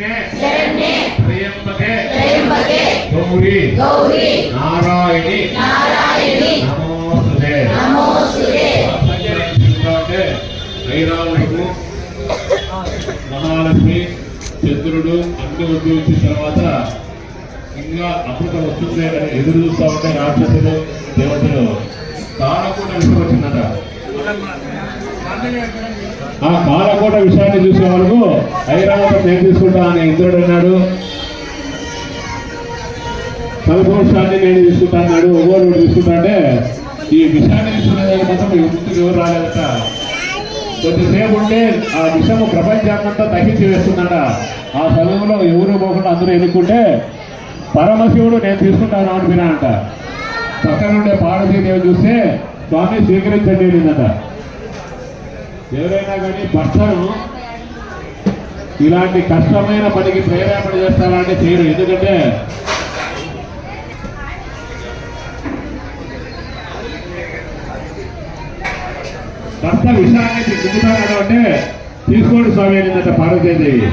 त्र्यंबके गौरी नारायणी नमोस्तुते శ్రీరాముడు మహాలక్ష్మి చంద్రుడు అన్ని ఉద్యోగించిన తర్వాత ఇంకా అమృతం వస్తుంది అని ఎదురు చూస్తూ ఉంటే రాక్షసులు దేవతలు కాలకూట విషయం వచ్చిందట. ఆ కాలకూట విషయాన్ని చూసే వరకు ఐరావతం నేను తీసుకుంటా అని ఇంద్రుడు అన్నాడు. కల్పవృక్షాన్ని నేను తీసుకుంటా అన్నాడు. ఒవ్వోడు తీసుకుంటా అంటే ఈ విషయాన్ని తీసుకునేదానికి మాత్రం ముందుకు ఎవరు రాలేదట. కొద్దిసేపు ఉంటే ఆ విషము ప్రపంచాన్నంతా దహించి వేస్తుందట. ఆ సమయంలో ఎవరు పోకుండా అందరూ ఎన్నుకుంటే పరమశివుడు నేను తీసుకుంటాను అనిపినానంట. పక్కన ఉండే పార్వతీదేవి చూస్తే స్వామి స్వీకరించండి అనిందట. ఎవరైనా కానీ భర్తను ఇలాంటి కష్టమైన పనికి ప్రేరేపణ చేస్తారంటే చేయరు. ఎందుకంటే భర్త విషయాన్ని దిగుతాడు అంటే తీసుకోండి స్వామి అనిందట పార్వతీదేవి.